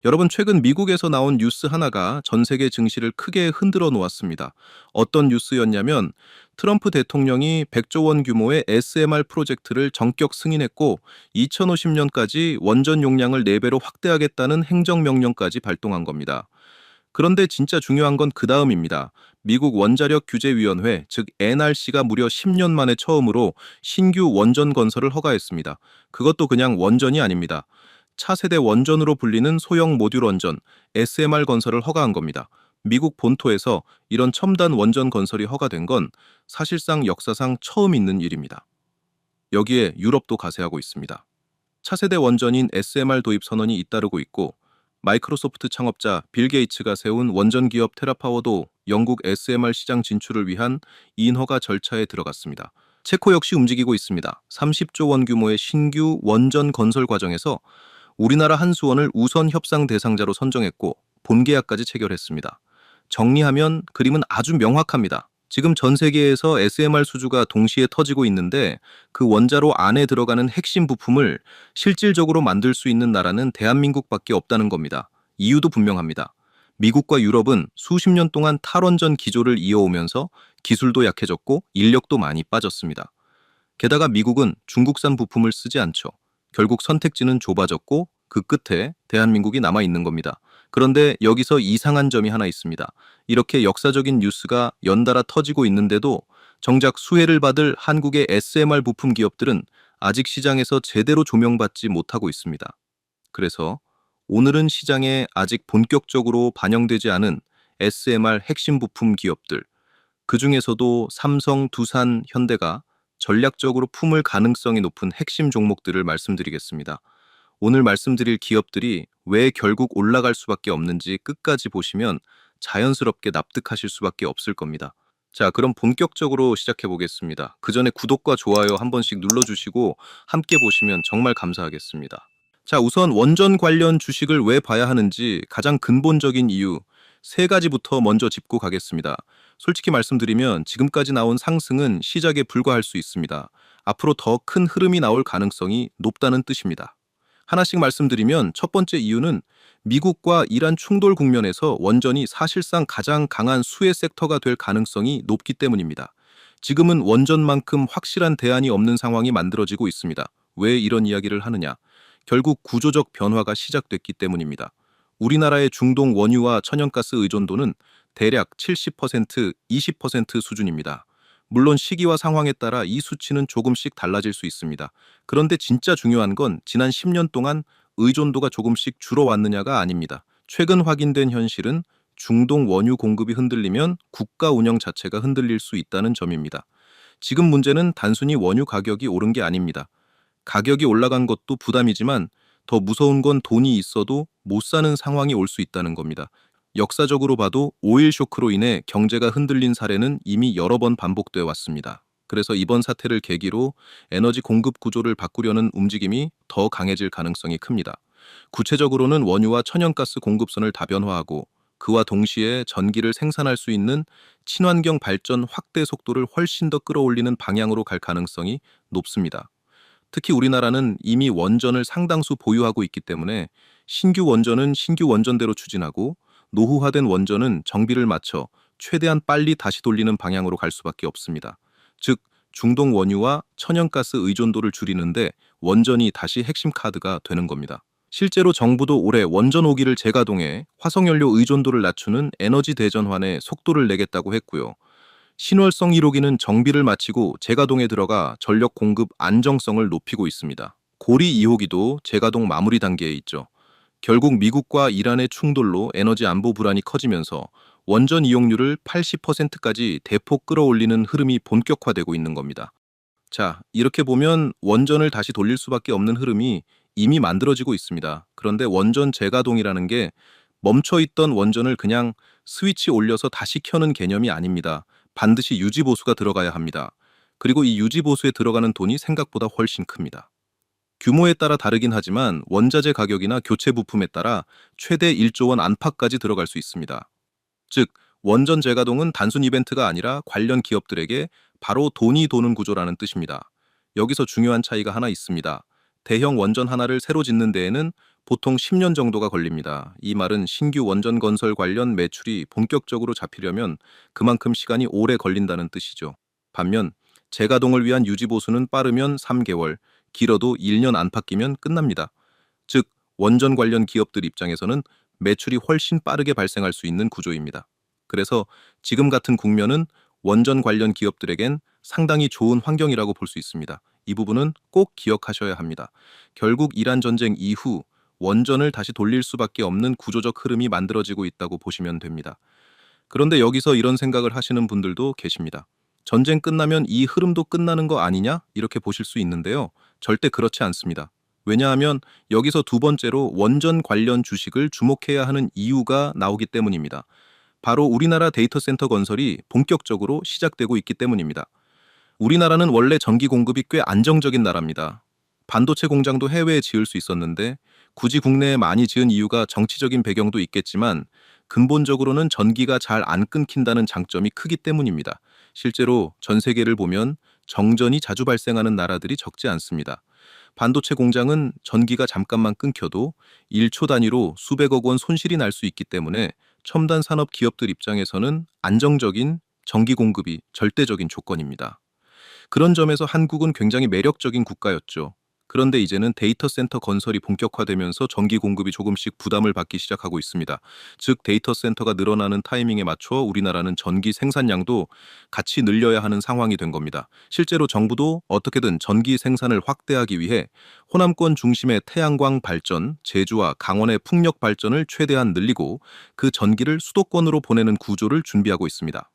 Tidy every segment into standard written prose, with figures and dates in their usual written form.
여러분, 최근 미국에서 나온 뉴스 하나가 전 세계 증시를 크게 흔들어 놓았습니다. 어떤 뉴스였냐면 트럼프 대통령이 100조 원 규모의 SMR 프로젝트를 전격 승인했고 2050년까지 원전 용량을 4배로 확대하겠다는 행정명령까지 발동한 겁니다. 그런데 진짜 중요한 건 그 다음입니다. 미국 원자력 규제위원회, 즉 NRC가 무려 10년 만에 처음으로 신규 원전 건설을 허가했습니다. 그것도 그냥 원전이 아닙니다. 차세대 원전으로 불리는 소형 모듈 원전, SMR 건설을 허가한 겁니다. 미국 본토에서 이런 첨단 원전 건설이 허가된 건 사실상 역사상 처음 있는 일입니다. 여기에 유럽도 가세하고 있습니다. 차세대 원전인 SMR 도입 선언이 잇따르고 있고, 마이크로소프트 창업자 빌 게이츠가 세운 원전 기업 테라파워도 영국 SMR 시장 진출을 위한 인허가 절차에 들어갔습니다. 체코 역시 움직이고 있습니다. 30조 원 규모의 신규 원전 건설 과정에서 우리나라 한수원을 우선 협상 대상자로 선정했고 본계약까지 체결했습니다. 정리하면 그림은 아주 명확합니다. 지금 전 세계에서 SMR 수주가 동시에 터지고 있는데 그 원자로 안에 들어가는 핵심 부품을 실질적으로 만들 수 있는 나라는 대한민국밖에 없다는 겁니다. 이유도 분명합니다. 미국과 유럽은 수십 년 동안 탈원전 기조를 이어오면서 기술도 약해졌고 인력도 많이 빠졌습니다. 게다가 미국은 중국산 부품을 쓰지 않죠. 결국 선택지는 좁아졌고 그 끝에 대한민국이 남아 있는 겁니다. 그런데 여기서 이상한 점이 하나 있습니다. 이렇게 역사적인 뉴스가 연달아 터지고 있는데도 정작 수혜를 받을 한국의 SMR 부품 기업들은 아직 시장에서 제대로 조명받지 못하고 있습니다. 그래서 오늘은 시장에 아직 본격적으로 반영되지 않은 SMR 핵심 부품 기업들, 그 중에서도 삼성, 두산, 현대가 전략적으로 품을 가능성이 높은 핵심 종목들을 말씀드리겠습니다. 오늘 말씀드릴 기업들이 왜 결국 올라갈 수밖에 없는지 끝까지 보시면 자연스럽게 납득하실 수밖에 없을 겁니다. 자, 그럼 본격적으로 시작해 보겠습니다. 그 전에 구독과 좋아요 한 번씩 눌러주시고 함께 보시면 정말 감사하겠습니다. 자, 우선 원전 관련 주식을 왜 봐야 하는지 가장 근본적인 이유 세 가지부터 먼저 짚고 가겠습니다. 솔직히 말씀드리면 지금까지 나온 상승은 시작에 불과할 수 있습니다. 앞으로 더 큰 흐름이 나올 가능성이 높다는 뜻입니다. 하나씩 말씀드리면 첫 번째 이유는 미국과 이란 충돌 국면에서 원전이 사실상 가장 강한 수혜 섹터가 될 가능성이 높기 때문입니다. 지금은 원전만큼 확실한 대안이 없는 상황이 만들어지고 있습니다. 왜 이런 이야기를 하느냐? 결국 구조적 변화가 시작됐기 때문입니다. 우리나라의 중동 원유와 천연가스 의존도는 대략 70%, 20% 수준입니다. 물론 시기와 상황에 따라 이 수치는 조금씩 달라질 수 있습니다. 그런데 진짜 중요한 건 지난 10년 동안 의존도가 조금씩 줄어왔느냐가 아닙니다. 최근 확인된 현실은 중동 원유 공급이 흔들리면 국가 운영 자체가 흔들릴 수 있다는 점입니다. 지금 문제는 단순히 원유 가격이 오른 게 아닙니다. 가격이 올라간 것도 부담이지만 더 무서운 건 돈이 있어도 못 사는 상황이 올 수 있다는 겁니다. 역사적으로 봐도 오일 쇼크로 인해 경제가 흔들린 사례는 이미 여러 번 반복돼 왔습니다. 그래서 이번 사태를 계기로 에너지 공급 구조를 바꾸려는 움직임이 더 강해질 가능성이 큽니다. 구체적으로는 원유와 천연가스 공급선을 다변화하고 그와 동시에 전기를 생산할 수 있는 친환경 발전 확대 속도를 훨씬 더 끌어올리는 방향으로 갈 가능성이 높습니다. 특히 우리나라는 이미 원전을 상당수 보유하고 있기 때문에 신규 원전은 신규 원전대로 추진하고 노후화된 원전은 정비를 마쳐 최대한 빨리 다시 돌리는 방향으로 갈 수밖에 없습니다. 즉, 중동 원유와 천연가스 의존도를 줄이는데 원전이 다시 핵심 카드가 되는 겁니다. 실제로 정부도 올해 원전 5기를 재가동해 화석연료 의존도를 낮추는 에너지 대전환에 속도를 내겠다고 했고요. 신월성 1호기는 정비를 마치고 재가동에 들어가 전력 공급 안정성을 높이고 있습니다. 고리 2호기도 재가동 마무리 단계에 있죠. 결국 미국과 이란의 충돌로 에너지 안보 불안이 커지면서 원전 이용률을 80%까지 대폭 끌어올리는 흐름이 본격화되고 있는 겁니다. 자, 이렇게 보면 원전을 다시 돌릴 수밖에 없는 흐름이 이미 만들어지고 있습니다. 그런데 원전 재가동이라는 게 멈춰있던 원전을 그냥 스위치 올려서 다시 켜는 개념이 아닙니다. 반드시 유지보수가 들어가야 합니다. 그리고 이 유지보수에 들어가는 돈이 생각보다 훨씬 큽니다. 규모에 따라 다르긴 하지만 원자재 가격이나 교체 부품에 따라 최대 1조 원 안팎까지 들어갈 수 있습니다. 즉, 원전 재가동은 단순 이벤트가 아니라 관련 기업들에게 바로 돈이 도는 구조라는 뜻입니다. 여기서 중요한 차이가 하나 있습니다. 대형 원전 하나를 새로 짓는 데에는 보통 10년 정도가 걸립니다. 이 말은 신규 원전 건설 관련 매출이 본격적으로 잡히려면 그만큼 시간이 오래 걸린다는 뜻이죠. 반면 재가동을 위한 유지 보수는 빠르면 3개월, 길어도 1년 안팎이면 끝납니다. 즉, 원전 관련 기업들 입장에서는 매출이 훨씬 빠르게 발생할 수 있는 구조입니다. 그래서 지금 같은 국면은 원전 관련 기업들에겐 상당히 좋은 환경이라고 볼 수 있습니다. 이 부분은 꼭 기억하셔야 합니다. 결국 이란 전쟁 이후 원전을 다시 돌릴 수밖에 없는 구조적 흐름이 만들어지고 있다고 보시면 됩니다. 그런데 여기서 이런 생각을 하시는 분들도 계십니다. 전쟁 끝나면 이 흐름도 끝나는 거 아니냐? 이렇게 보실 수 있는데요. 절대 그렇지 않습니다. 왜냐하면 여기서 두 번째로 원전 관련 주식을 주목해야 하는 이유가 나오기 때문입니다. 바로 우리나라 데이터 센터 건설이 본격적으로 시작되고 있기 때문입니다. 우리나라는 원래 전기 공급이 꽤 안정적인 나라입니다. 반도체 공장도 해외에 지을 수 있었는데 굳이 국내에 많이 지은 이유가 정치적인 배경도 있겠지만 근본적으로는 전기가 잘 안 끊긴다는 장점이 크기 때문입니다. 실제로 전 세계를 보면 정전이 자주 발생하는 나라들이 적지 않습니다. 반도체 공장은 전기가 잠깐만 끊겨도 1초 단위로 수백억 원 손실이 날 수 있기 때문에 첨단 산업 기업들 입장에서는 안정적인 전기 공급이 절대적인 조건입니다. 그런 점에서 한국은 굉장히 매력적인 국가였죠. 그런데 이제는 데이터 센터 건설이 본격화되면서 전기 공급이 조금씩 부담을 받기 시작하고 있습니다. 즉, 데이터 센터가 늘어나는 타이밍에 맞춰 우리나라는 전기 생산량도 같이 늘려야 하는 상황이 된 겁니다. 실제로 정부도 어떻게든 전기 생산을 확대하기 위해 호남권 중심의 태양광 발전, 제주와 강원의 풍력 발전을 최대한 늘리고 그 전기를 수도권으로 보내는 구조를 준비하고 있습니다.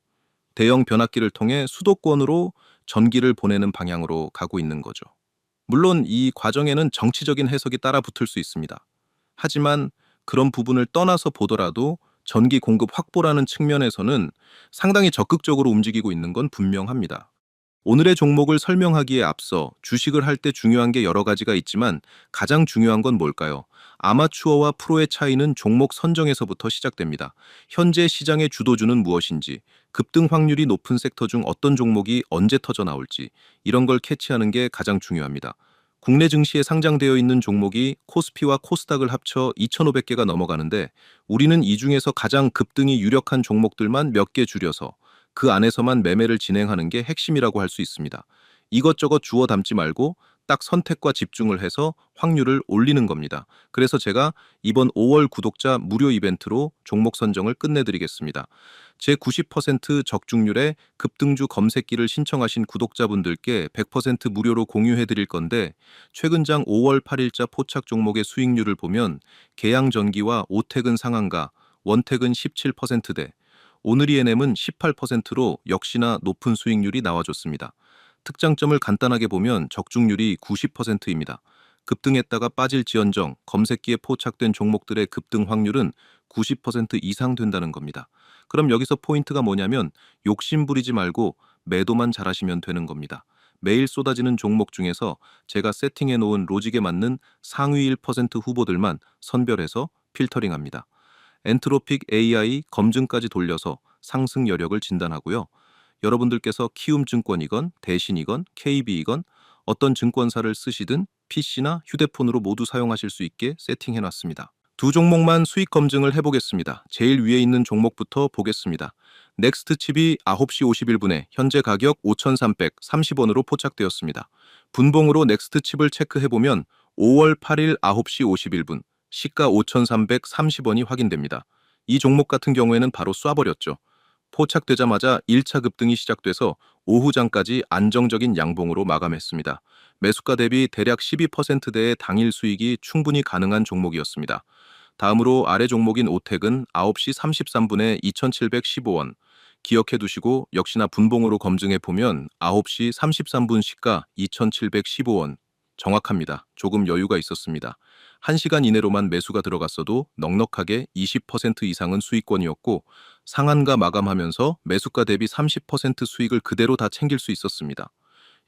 대형 변압기를 통해 수도권으로 전기를 보내는 방향으로 가고 있는 거죠. 물론 이 과정에는 정치적인 해석이 따라 붙을 수 있습니다. 하지만 그런 부분을 떠나서 보더라도 전기 공급 확보라는 측면에서는 상당히 적극적으로 움직이고 있는 건 분명합니다. 오늘의 종목을 설명하기에 앞서 주식을 할 때 중요한 게 여러 가지가 있지만 가장 중요한 건 뭘까요? 아마추어와 프로의 차이는 종목 선정에서부터 시작됩니다. 현재 시장의 주도주는 무엇인지, 급등 확률이 높은 섹터 중 어떤 종목이 언제 터져 나올지 이런 걸 캐치하는 게 가장 중요합니다. 국내 증시에 상장되어 있는 종목이 코스피와 코스닥을 합쳐 2,500개가 넘어가는데 우리는 이 중에서 가장 급등이 유력한 종목들만 몇 개 줄여서 그 안에서만 매매를 진행하는 게 핵심이라고 할 수 있습니다. 이것저것 주워 담지 말고 딱 선택과 집중을 해서 확률을 올리는 겁니다. 그래서 제가 이번 5월 구독자 무료 이벤트로 종목 선정을 끝내드리겠습니다. 제 90% 적중률의 급등주 검색기를 신청하신 구독자분들께 100% 무료로 공유해 드릴 건데 최근장 5월 8일자 포착 종목의 수익률을 보면 계양전기와 오택은 상한가, 원택은 17%대, 오늘 ENM은 18%로 역시나 높은 수익률이 나와줬습니다. 특장점을 간단하게 보면 적중률이 90%입니다. 급등했다가 빠질지언정 검색기에 포착된 종목들의 급등 확률은 90% 이상 된다는 겁니다. 그럼 여기서 포인트가 뭐냐면 욕심 부리지 말고 매도만 잘하시면 되는 겁니다. 매일 쏟아지는 종목 중에서 제가 세팅해 놓은 로직에 맞는 상위 1% 후보들만 선별해서 필터링합니다. 엔트로픽 AI 검증까지 돌려서 상승 여력을 진단하고요. 여러분들께서 키움증권이건 대신이건 KB이건 어떤 증권사를 쓰시든 PC나 휴대폰으로 모두 사용하실 수 있게 세팅해놨습니다. 두 종목만 수익 검증을 해보겠습니다. 제일 위에 있는 종목부터 보겠습니다. 넥스트칩이 9시 51분에 현재 가격 5,330원으로 포착되었습니다. 분봉으로 넥스트칩을 체크해보면 5월 8일 9시 51분 시가 5,330원이 확인됩니다. 이 종목 같은 경우에는 바로 쏴버렸죠. 포착되자마자 1차 급등이 시작돼서 오후장까지 안정적인 양봉으로 마감했습니다. 매수가 대비 대략 12%대의 당일 수익이 충분히 가능한 종목이었습니다. 다음으로 아래 종목인 오택은 9시 33분에 2,715원. 기억해 두시고 역시나 분봉으로 검증해 보면 9시 33분 시가 2,715원. 정확합니다. 조금 여유가 있었습니다. 1시간 이내로만 매수가 들어갔어도 넉넉하게 20% 이상은 수익권이었고 상한가 마감하면서 매수가 대비 30% 수익을 그대로 다 챙길 수 있었습니다.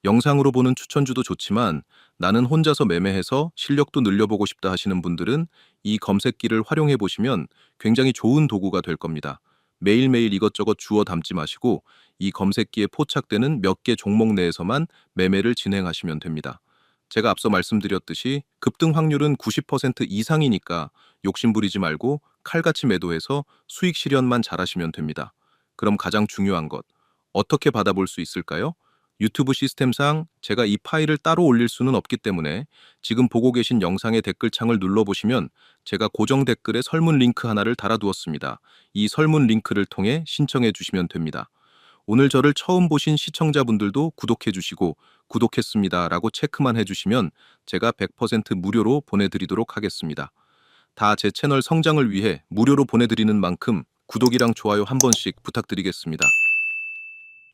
영상으로 보는 추천주도 좋지만 나는 혼자서 매매해서 실력도 늘려보고 싶다 하시는 분들은 이 검색기를 활용해 보시면 굉장히 좋은 도구가 될 겁니다. 매일매일 이것저것 주워 담지 마시고 이 검색기에 포착되는 몇 개 종목 내에서만 매매를 진행하시면 됩니다. 제가 앞서 말씀드렸듯이 급등 확률은 90% 이상이니까 욕심부리지 말고 칼같이 매도해서 수익 실현만 잘하시면 됩니다. 그럼 가장 중요한 것, 어떻게 받아볼 수 있을까요? 유튜브 시스템상 제가 이 파일을 따로 올릴 수는 없기 때문에 지금 보고 계신 영상의 댓글창을 눌러보시면 제가 고정 댓글에 설문 링크 하나를 달아두었습니다. 이 설문 링크를 통해 신청해 주시면 됩니다. 오늘 저를 처음 보신 시청자분들도 구독해 주시고 구독했습니다 라고 체크만 해주시면 제가 100% 무료로 보내드리도록 하겠습니다. 다 제 채널 성장을 위해 무료로 보내드리는 만큼 구독이랑 좋아요 한 번씩 부탁드리겠습니다.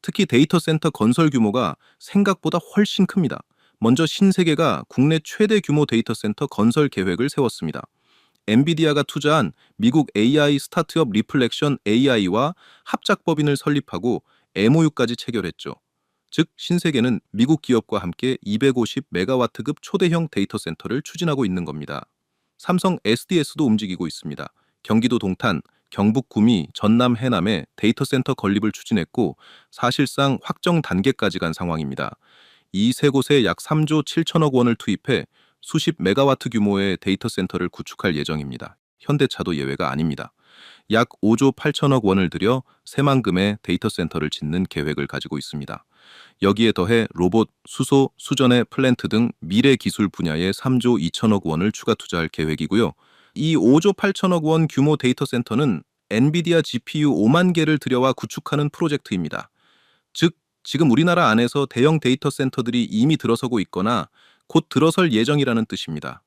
특히 데이터 센터 건설 규모가 생각보다 훨씬 큽니다. 먼저 신세계가 국내 최대 규모 데이터 센터 건설 계획을 세웠습니다. 엔비디아가 투자한 미국 AI 스타트업 리플렉션 AI와 합작법인을 설립하고 MOU까지 체결했죠. 즉 신세계는 미국 기업과 함께 250메가와트급 초대형 데이터 센터를 추진하고 있는 겁니다. 삼성 SDS도 움직이고 있습니다. 경기도 동탄, 경북 구미, 전남 해남에 데이터 센터 건립을 추진했고 사실상 확정 단계까지 간 상황입니다. 이 세 곳에 약 3조 7천억 원을 투입해 수십 메가와트 규모의 데이터 센터를 구축할 예정입니다. 현대차도 예외가 아닙니다. 약 5조 8천억 원을 들여 새만금의 데이터 센터를 짓는 계획을 가지고 있습니다. 여기에 더해 로봇, 수소, 수전의 플랜트 등 미래 기술 분야에 3조 2천억 원을 추가 투자할 계획이고요. 이 5조 8천억 원 규모 데이터 센터는 엔비디아 GPU 5만 개를 들여와 구축하는 프로젝트입니다. 즉, 지금 우리나라 안에서 대형 데이터 센터들이 이미 들어서고 있거나 곧 들어설 예정이라는 뜻입니다.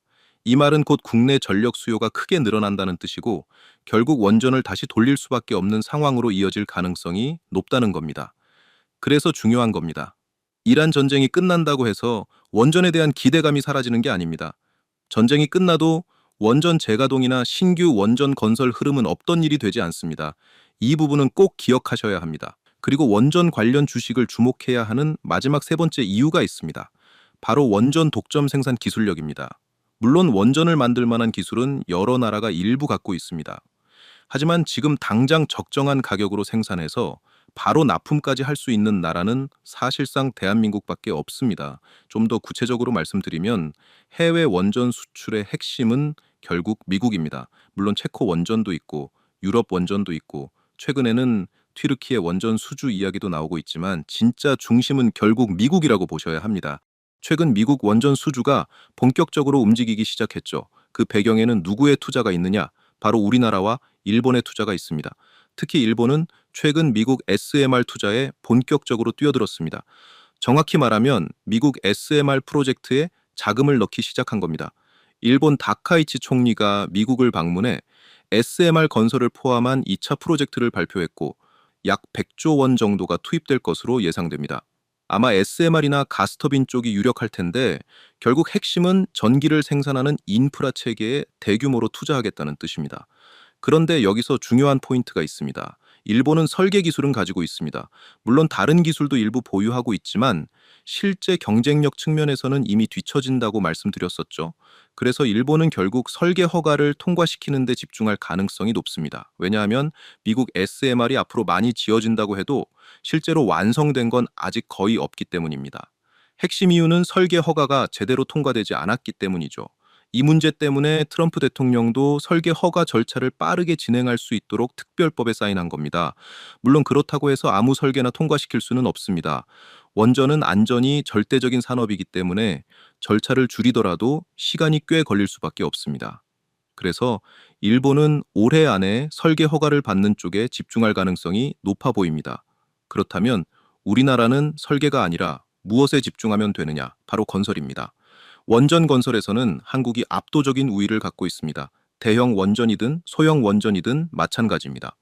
이 말은 곧 국내 전력 수요가 크게 늘어난다는 뜻이고 결국 원전을 다시 돌릴 수밖에 없는 상황으로 이어질 가능성이 높다는 겁니다. 그래서 중요한 겁니다. 이란 전쟁이 끝난다고 해서 원전에 대한 기대감이 사라지는 게 아닙니다. 전쟁이 끝나도 원전 재가동이나 신규 원전 건설 흐름은 없던 일이 되지 않습니다. 이 부분은 꼭 기억하셔야 합니다. 그리고 원전 관련 주식을 주목해야 하는 마지막 세 번째 이유가 있습니다. 바로 원전 독점 생산 기술력입니다. 물론 원전을 만들 만한 기술은 여러 나라가 일부 갖고 있습니다. 하지만 지금 당장 적정한 가격으로 생산해서 바로 납품까지 할 수 있는 나라는 사실상 대한민국밖에 없습니다. 좀 더 구체적으로 말씀드리면 해외 원전 수출의 핵심은 결국 미국입니다. 물론 체코 원전도 있고 유럽 원전도 있고 최근에는 튀르키예 원전 수주 이야기도 나오고 있지만 진짜 중심은 결국 미국이라고 보셔야 합니다. 최근 미국 원전 수주가 본격적으로 움직이기 시작했죠. 그 배경에는 누구의 투자가 있느냐? 바로 우리나라와 일본의 투자가 있습니다. 특히 일본은 최근 미국 SMR 투자에 본격적으로 뛰어들었습니다. 정확히 말하면 미국 SMR 프로젝트에 자금을 넣기 시작한 겁니다. 일본 다카이치 총리가 미국을 방문해 SMR 건설을 포함한 2차 프로젝트를 발표했고 약 100조 원 정도가 투입될 것으로 예상됩니다. 아마 SMR이나 가스터빈 쪽이 유력할 텐데 결국 핵심은 전기를 생산하는 인프라 체계에 대규모로 투자하겠다는 뜻입니다. 그런데 여기서 중요한 포인트가 있습니다. 일본은 설계 기술은 가지고 있습니다. 물론 다른 기술도 일부 보유하고 있지만 실제 경쟁력 측면에서는 이미 뒤처진다고 말씀드렸었죠. 그래서 일본은 결국 설계 허가를 통과시키는 데 집중할 가능성이 높습니다. 왜냐하면 미국 SMR이 앞으로 많이 지어진다고 해도 실제로 완성된 건 아직 거의 없기 때문입니다. 핵심 이유는 설계 허가가 제대로 통과되지 않았기 때문이죠. 이 문제 때문에 트럼프 대통령도 설계 허가 절차를 빠르게 진행할 수 있도록 특별법에 사인한 겁니다. 물론 그렇다고 해서 아무 설계나 통과시킬 수는 없습니다. 원전은 안전이 절대적인 산업이기 때문에 절차를 줄이더라도 시간이 꽤 걸릴 수밖에 없습니다. 그래서 일본은 올해 안에 설계 허가를 받는 쪽에 집중할 가능성이 높아 보입니다. 그렇다면 우리나라는 설계가 아니라 무엇에 집중하면 되느냐? 바로 건설입니다. 원전 건설에서는 한국이 압도적인 우위를 갖고 있습니다. 대형 원전이든 소형 원전이든 마찬가지입니다.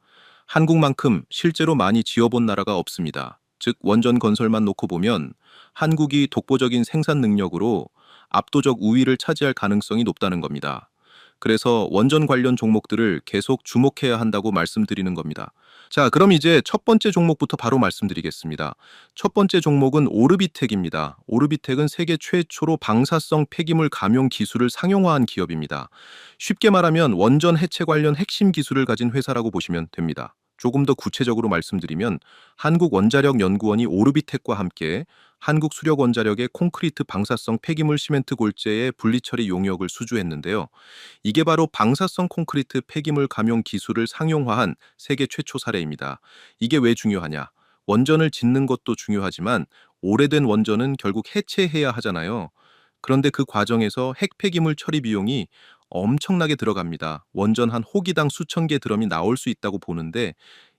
한국만큼 실제로 많이 지어본 나라가 없습니다. 즉 원전 건설만 놓고 보면 한국이 독보적인 생산 능력으로 압도적 우위를 차지할 가능성이 높다는 겁니다. 그래서 원전 관련 종목들을 계속 주목해야 한다고 말씀드리는 겁니다. 자, 그럼 이제 첫 번째 종목부터 바로 말씀드리겠습니다. 첫 번째 종목은 오르비텍입니다. 오르비텍은 세계 최초로 방사성 폐기물 감용 기술을 상용화한 기업입니다. 쉽게 말하면 원전 해체 관련 핵심 기술을 가진 회사라고 보시면 됩니다. 조금 더 구체적으로 말씀드리면 한국원자력연구원이 오르비텍과 함께 한국수력원자력의 콘크리트 방사성 폐기물 시멘트 골재의 분리처리 용역을 수주했는데요. 이게 바로 방사성 콘크리트 폐기물 감용 기술을 상용화한 세계 최초 사례입니다. 이게 왜 중요하냐? 원전을 짓는 것도 중요하지만 오래된 원전은 결국 해체해야 하잖아요. 그런데 그 과정에서 핵폐기물 처리 비용이 엄청나게 들어갑니다. 원전 한 호기당 수천 개 드럼이 나올 수 있다고 보는데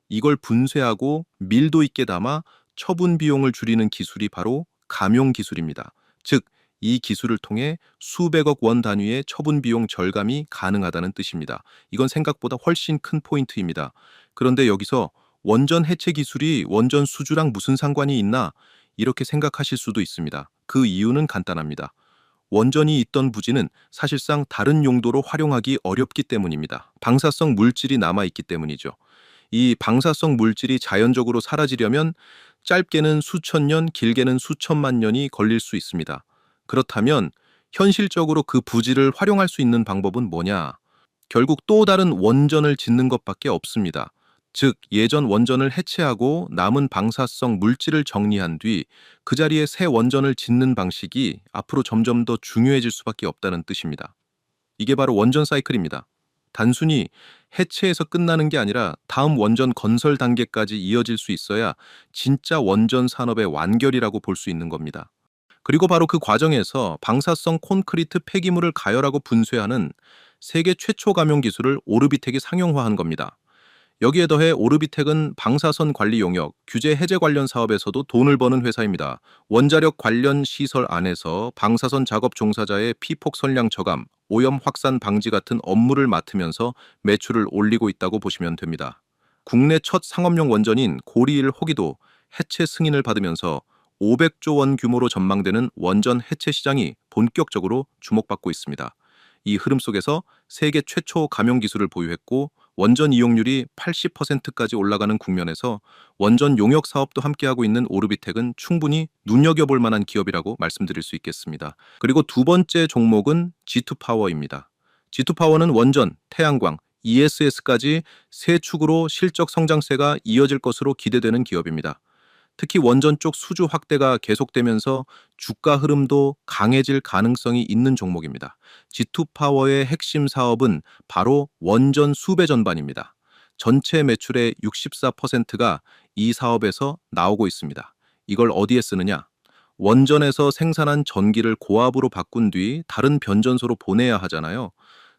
이걸 분쇄하고 밀도 있게 담아 처분 비용을 줄이는 기술이 바로 감용 기술입니다. 즉, 이 기술을 통해 수백억 원 단위의 처분 비용 절감이 가능하다는 뜻입니다. 이건 생각보다 훨씬 큰 포인트입니다. 그런데 여기서 원전 해체 기술이 원전 수주랑 무슨 상관이 있나? 이렇게 생각하실 수도 있습니다. 그 이유는 간단합니다. 원전이 있던 부지는 사실상 다른 용도로 활용하기 어렵기 때문입니다. 방사성 물질이 남아있기 때문이죠. 이 방사성 물질이 자연적으로 사라지려면 짧게는 수천 년, 길게는 수천만 년이 걸릴 수 있습니다. 그렇다면 현실적으로 그 부지를 활용할 수 있는 방법은 뭐냐? 결국 또 다른 원전을 짓는 것밖에 없습니다. 즉, 예전 원전을 해체하고 남은 방사성 물질을 정리한 뒤 그 자리에 새 원전을 짓는 방식이 앞으로 점점 더 중요해질 수밖에 없다는 뜻입니다. 이게 바로 원전 사이클입니다. 단순히 해체해서 끝나는 게 아니라 다음 원전 건설 단계까지 이어질 수 있어야 진짜 원전 산업의 완결이라고 볼 수 있는 겁니다. 그리고 바로 그 과정에서 방사성 콘크리트 폐기물을 가열하고 분쇄하는 세계 최초 감용 기술을 오르비텍이 상용화한 겁니다. 여기에 더해 오르비텍은 방사선 관리 용역, 규제 해제 관련 사업에서도 돈을 버는 회사입니다. 원자력 관련 시설 안에서 방사선 작업 종사자의 피폭 선량 저감, 오염 확산 방지 같은 업무를 맡으면서 매출을 올리고 있다고 보시면 됩니다. 국내 첫 상업용 원전인 고리1 호기도 해체 승인을 받으면서 500조 원 규모로 전망되는 원전 해체 시장이 본격적으로 주목받고 있습니다. 이 흐름 속에서 세계 최초 감용 기술을 보유했고 원전 이용률이 80%까지 올라가는 국면에서 원전 용역 사업도 함께하고 있는 오르비텍은 충분히 눈여겨볼 만한 기업이라고 말씀드릴 수 있겠습니다. 그리고 두 번째 종목은 G2파워입니다. G2파워는 원전, 태양광, ESS까지 세 축으로 실적 성장세가 이어질 것으로 기대되는 기업입니다. 특히 원전 쪽 수주 확대가 계속되면서 주가 흐름도 강해질 가능성이 있는 종목입니다. G2파워의 핵심 사업은 바로 원전 수배 전반입니다. 전체 매출의 64%가 이 사업에서 나오고 있습니다. 이걸 어디에 쓰느냐? 원전에서 생산한 전기를 고압으로 바꾼 뒤 다른 변전소로 보내야 하잖아요.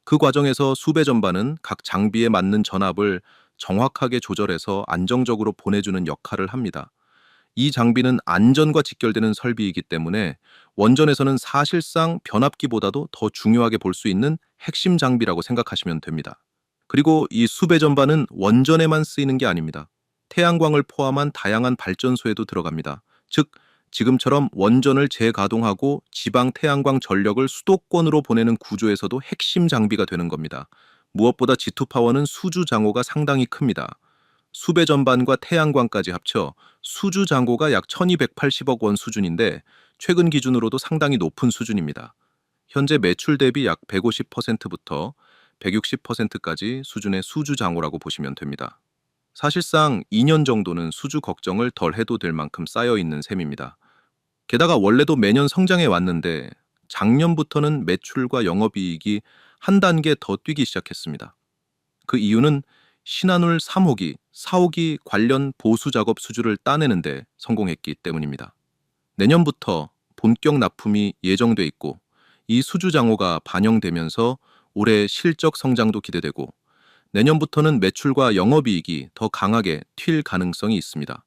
그 과정에서 수배 전반은 각 장비에 맞는 전압을 정확하게 조절해서 안정적으로 보내주는 역할을 합니다. 이 장비는 안전과 직결되는 설비이기 때문에 원전에서는 사실상 변압기보다도 더 중요하게 볼 수 있는 핵심 장비라고 생각하시면 됩니다. 그리고 이 수배 전반은 원전에만 쓰이는 게 아닙니다. 태양광을 포함한 다양한 발전소에도 들어갑니다. 즉, 지금처럼 원전을 재가동하고 지방 태양광 전력을 수도권으로 보내는 구조에서도 핵심 장비가 되는 겁니다. 무엇보다 G2파워는 수주 잔고가 상당히 큽니다. 수배 전반과 태양광까지 합쳐 수주 잔고가 약 1280억 원 수준인데 최근 기준으로도 상당히 높은 수준입니다. 현재 매출 대비 약 150%부터 160%까지 수준의 수주 잔고라고 보시면 됩니다. 사실상 2년 정도는 수주 걱정을 덜 해도 될 만큼 쌓여 있는 셈입니다. 게다가 원래도 매년 성장해 왔는데 작년부터는 매출과 영업이익이 한 단계 더 뛰기 시작했습니다. 그 이유는 신한울 3호기, 4호기 관련 보수 작업 수주를 따내는데 성공했기 때문입니다. 내년부터 본격 납품이 예정돼 있고 이 수주 장호가 반영되면서 올해 실적 성장도 기대되고 내년부터는 매출과 영업이익이 더 강하게 튈 가능성이 있습니다.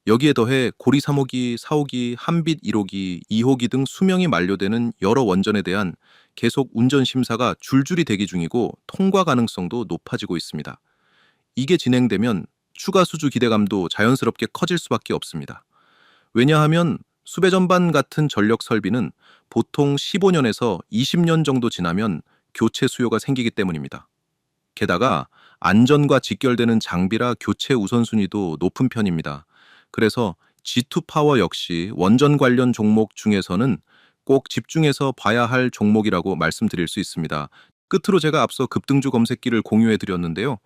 여기에 더해 고리 3호기, 4호기, 한빛 1호기, 2호기 등 수명이 만료되는 여러 원전에 대한 계속 운전 심사가 줄줄이 대기 중이고 통과 가능성도 높아지고 있습니다. 이게 진행되면 추가 수주 기대감도 자연스럽게 커질 수밖에 없습니다. 왜냐하면 수배 전반 같은 전력 설비는 보통 15년에서 20년 정도 지나면 교체 수요가 생기기 때문입니다. 게다가 안전과 직결되는 장비라 교체 우선순위도 높은 편입니다. 그래서 G2파워 역시 원전 관련 종목 중에서는 꼭 집중해서 봐야 할 종목이라고 말씀드릴 수 있습니다. 끝으로 제가 앞서 급등주 검색기를 공유해 드렸는데요.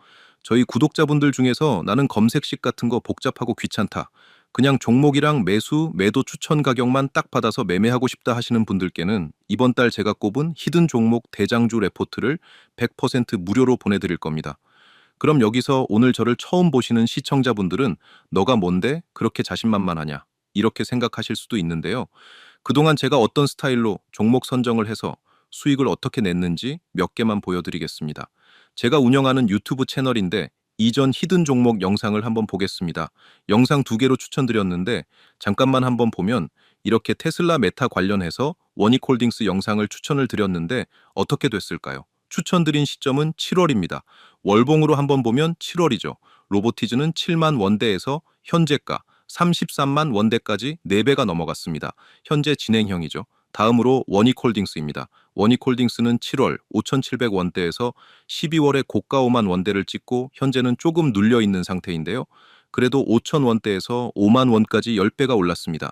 저희 구독자분들 중에서 나는 검색식 같은 거 복잡하고 귀찮다. 그냥 종목이랑 매수, 매도 추천 가격만 딱 받아서 매매하고 싶다 하시는 분들께는 이번 달 제가 꼽은 히든 종목 대장주 레포트를 100% 무료로 보내드릴 겁니다. 그럼 여기서 오늘 저를 처음 보시는 시청자분들은 너가 뭔데 그렇게 자신만만하냐 이렇게 생각하실 수도 있는데요. 그동안 제가 어떤 스타일로 종목 선정을 해서 수익을 어떻게 냈는지 몇 개만 보여드리겠습니다. 제가 운영하는 유튜브 채널인데 이전 히든 종목 영상을 한번 보겠습니다. 영상 두 개로 추천드렸는데 잠깐만 한번 보면 이렇게 테슬라 메타 관련해서 원익홀딩스 영상을 추천을 드렸는데 어떻게 됐을까요? 추천드린 시점은 7월입니다. 월봉으로 한번 보면 7월이죠. 로보티즈는 7만 원대에서 현재가 33만 원대까지 4배가 넘어갔습니다. 현재 진행형이죠. 다음으로 원익홀딩스입니다. 원익홀딩스는 7월 5,700원대에서 12월에 고가 5만 원대를 찍고 현재는 조금 눌려 있는 상태인데요. 그래도 5,000원대에서 5만 원까지 10배가 올랐습니다.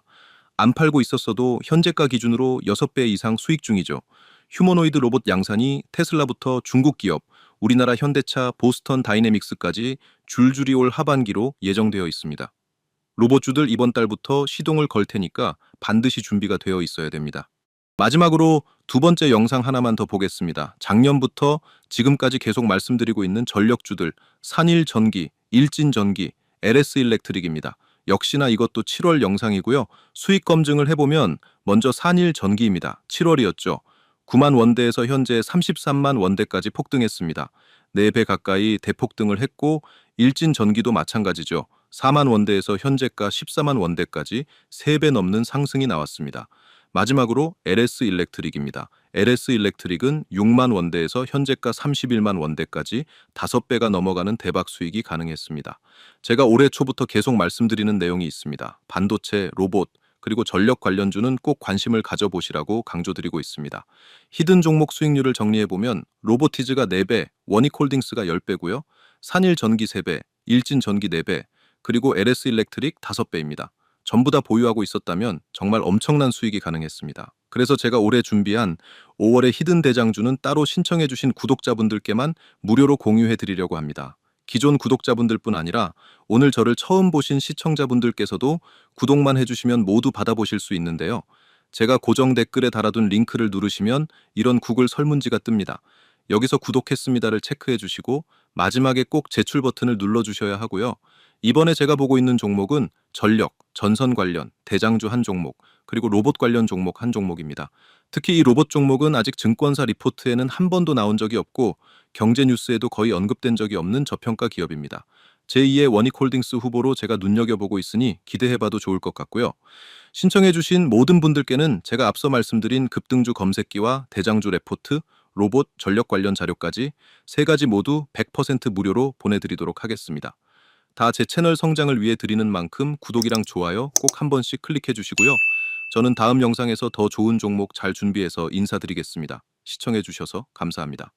안 팔고 있었어도 현재가 기준으로 6배 이상 수익 중이죠. 휴머노이드 로봇 양산이 테슬라부터 중국 기업, 우리나라 현대차, 보스턴 다이내믹스까지 줄줄이 올 하반기로 예정되어 있습니다. 로봇주들 이번 달부터 시동을 걸 테니까 반드시 준비가 되어 있어야 됩니다. 마지막으로 두 번째 영상 하나만 더 보겠습니다. 작년부터 지금까지 계속 말씀드리고 있는 전력주들 산일전기, 일진전기, LS일렉트릭입니다. 역시나 이것도 7월 영상이고요. 수익 검증을 해보면 먼저 산일전기입니다. 7월이었죠. 9만 원대에서 현재 33만 원대까지 폭등했습니다. 4배 가까이 대폭등을 했고 일진전기도 마찬가지죠. 4만 원대에서 현재가 14만 원대까지 3배 넘는 상승이 나왔습니다. 마지막으로 LS일렉트릭입니다. LS일렉트릭은 6만 원대에서 현재가 31만 원대까지 5배가 넘어가는 대박 수익이 가능했습니다. 제가 올해 초부터 계속 말씀드리는 내용이 있습니다. 반도체, 로봇, 그리고 전력 관련주는 꼭 관심을 가져보시라고 강조드리고 있습니다. 히든 종목 수익률을 정리해보면 로보티즈가 4배, 원익홀딩스가 10배고요. 산일전기 3배, 일진전기 4배, 그리고 LS일렉트릭 5배입니다. 전부 다 보유하고 있었다면 정말 엄청난 수익이 가능했습니다. 그래서 제가 올해 준비한 5월의 히든 대장주는 따로 신청해주신 구독자분들께만 무료로 공유해드리려고 합니다. 기존 구독자분들뿐 아니라 오늘 저를 처음 보신 시청자분들께서도 구독만 해주시면 모두 받아보실 수 있는데요. 제가 고정 댓글에 달아둔 링크를 누르시면 이런 구글 설문지가 뜹니다. 여기서 구독했습니다를 체크해 주시고 마지막에 꼭 제출 버튼을 눌러주셔야 하고요. 이번에 제가 보고 있는 종목은 전력, 전선 관련, 대장주 한 종목, 그리고 로봇 관련 종목 한 종목입니다. 특히 이 로봇 종목은 아직 증권사 리포트에는 한 번도 나온 적이 없고 경제 뉴스에도 거의 언급된 적이 없는 저평가 기업입니다. 제2의 원익홀딩스 후보로 제가 눈여겨보고 있으니 기대해봐도 좋을 것 같고요. 신청해주신 모든 분들께는 제가 앞서 말씀드린 급등주 검색기와 대장주 레포트, 로봇, 전력 관련 자료까지 3가지 모두 100% 무료로 보내드리도록 하겠습니다. 다 제 채널 성장을 위해 드리는 만큼 구독이랑 좋아요 꼭 한 번씩 클릭해 주시고요. 저는 다음 영상에서 더 좋은 종목 잘 준비해서 인사드리겠습니다. 시청해 주셔서 감사합니다.